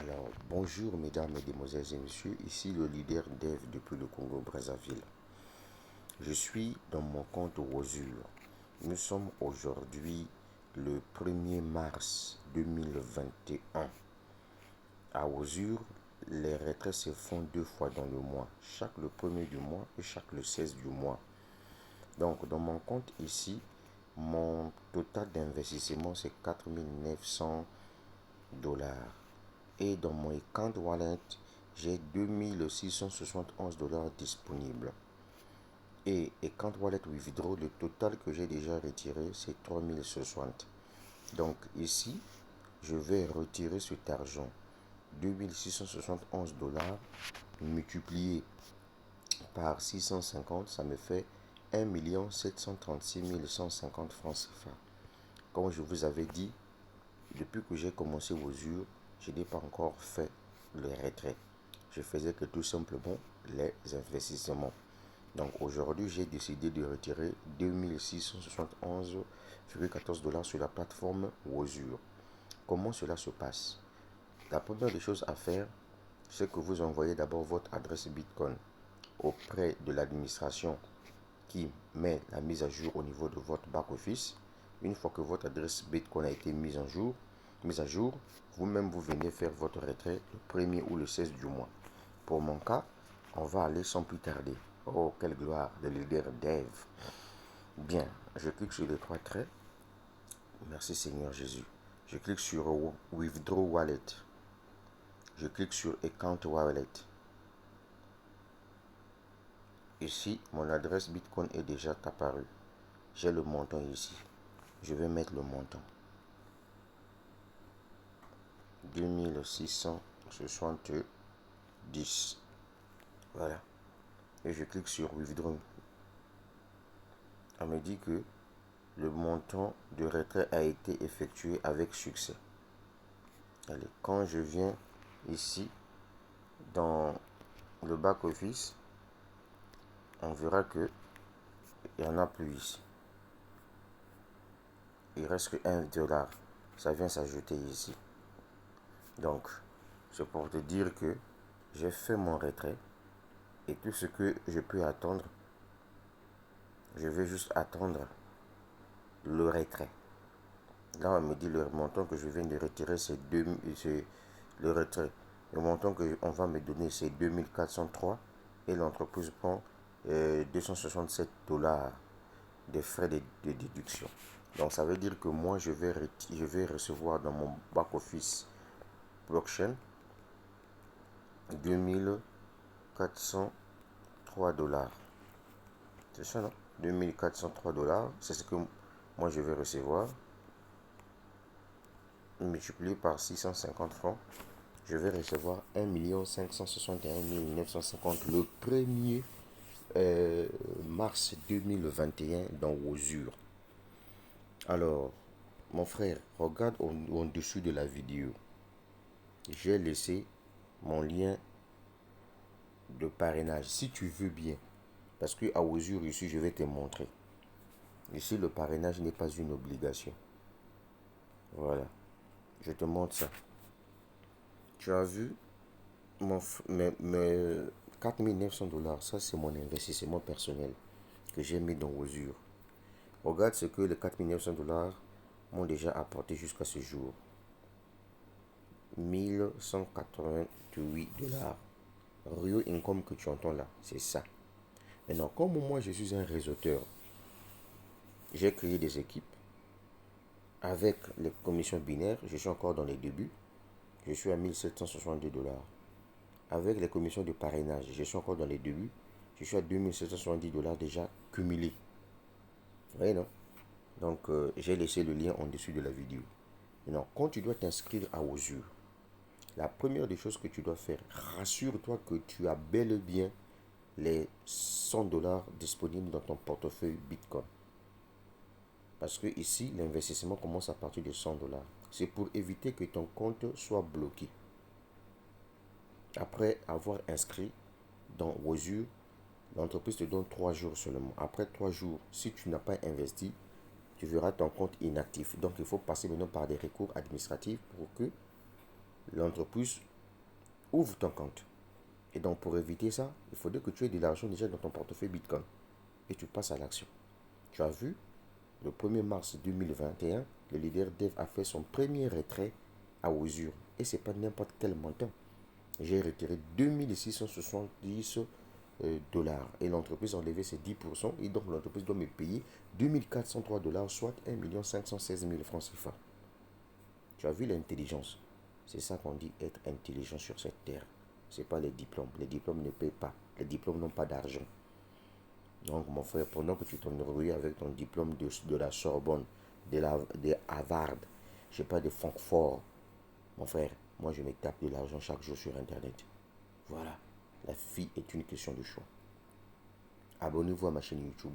Alors, bonjour mesdames, mesdemoiselles et messieurs, ici le leader Dev depuis le Congo-Brazzaville. Je suis dans mon compte Wozur. Nous sommes aujourd'hui le 1er mars 2021. À Wozur, les retraits se font 2 fois dans le mois, chaque le 1er du mois et chaque le 16 du mois. Donc, dans mon compte ici, mon total d'investissement c'est 4 900 $. Et dans mon account wallet, j'ai 2671 $ disponibles. Et account wallet withdraw, le total que j'ai déjà retiré, c'est 3060. Donc ici, je vais retirer cet argent. 2671 $ multiplié par 650, ça me fait 1 736 150 francs CFA. Comme je vous avais dit, depuis que j'ai commencé Wozur, je n'ai pas encore fait le retrait. Je faisais que tout simplement les investissements. Donc aujourd'hui, j'ai décidé de retirer 2671,14 $ sur la plateforme Wozur. Comment cela se passe? La première des choses à faire, c'est que vous envoyez d'abord votre adresse Bitcoin auprès de l'administration qui met la mise à jour au niveau de votre back-office. Une fois que votre adresse Bitcoin a été mise à jour, vous-même vous venez faire votre retrait le 1er ou le 16 du mois. Pour mon cas, on va aller sans plus tarder. Oh, quelle gloire de leader Dev. Bien, je clique sur les 3 traits. Merci Seigneur Jésus. Je clique sur Withdraw Wallet. Je clique sur Account Wallet. Ici, mon adresse Bitcoin est déjà apparue. J'ai le montant ici. Je vais mettre le montant. 2670. Voilà. Et je clique sur Withdraw. On me dit que le montant de retrait a été effectué avec succès. Allez, quand je viens ici dans le back office, on verra que il n'y en a plus ici. Il reste que 1 $. Ça vient s'ajouter ici. Donc, c'est pour te dire que j'ai fait mon retrait et tout ce que je peux attendre, je vais juste attendre le retrait. Là, on me dit le montant que je viens de retirer, c'est le retrait. Le montant qu'on va me donner, c'est 2403 et l'entreprise prend 267 $ de frais de déduction. Donc, ça veut dire que moi, je vais recevoir dans mon back-office blockchain 2403 $. C'est ça, non? 2403 $, c'est ce que moi je vais recevoir. Multiplié par 650 francs, je vais recevoir 1 561 950 le 1er mars 2021 dans Wozur. Alors, mon frère, regarde au dessus de la vidéo. J'ai laissé mon lien de parrainage, si tu veux bien. Parce que à Wozur, ici, je vais te montrer. Ici, le parrainage n'est pas une obligation. Voilà. Je te montre ça. Tu as vu mes 4 900 $, ça c'est mon investissement personnel que j'ai mis dans Wozur. Regarde ce que les 4 900 $ m'ont déjà apporté jusqu'à ce jour. 1188 $. Real Income que tu entends là, c'est ça. Maintenant, comme moi je suis un réseauteur, j'ai créé des équipes avec les commissions binaires. Je suis encore dans les débuts. Je suis à 1762 $. Avec les commissions de parrainage, je suis encore dans les débuts. Je suis à 2770 $ déjà cumulés. Vous voyez, non? Donc, j'ai laissé le lien en dessous de la vidéo. Maintenant, quand tu dois t'inscrire à Wozur, la première des choses que tu dois faire, rassure-toi que tu as bel et bien les 100 $ disponibles dans ton portefeuille Bitcoin. Parce que ici, l'investissement commence à partir de 100 $. C'est pour éviter que ton compte soit bloqué. Après avoir inscrit dans Wozur, l'entreprise te donne 3 jours seulement. Après 3 jours, si tu n'as pas investi, tu verras ton compte inactif. Donc, il faut passer maintenant par des recours administratifs pour que l'entreprise Ouvre ton compte. Et donc, pour éviter ça, il faudrait que tu aies de l'argent déjà dans ton portefeuille Bitcoin. Et tu passes à l'action. Tu as vu, le 1er mars 2021, le leader Dev a fait son premier retrait à usure. Et ce n'est pas n'importe quel montant. J'ai retiré 2670 dollars. Et l'entreprise a enlevé ses 10%. Et donc, l'entreprise doit me payer 2403 dollars, soit 1 516 000 francs CFA. Tu as vu l'intelligence. C'est ça qu'on dit être intelligent sur cette terre. Ce n'est pas les diplômes. Les diplômes ne payent pas. Les diplômes n'ont pas d'argent. Donc, mon frère, pendant que tu t'ennuies avec ton diplôme de la Sorbonne, de Harvard, je sais pas, de Francfort, mon frère, moi je me tape de l'argent chaque jour sur Internet. Voilà. La vie est une question de choix. Abonnez-vous à ma chaîne YouTube.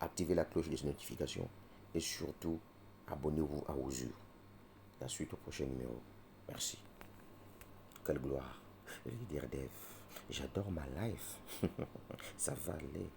Activez la cloche des notifications. Et surtout, abonnez-vous à Osure. La suite au prochain numéro. Merci. Quelle gloire. Leader Dev. J'adore ma life. Ça va aller.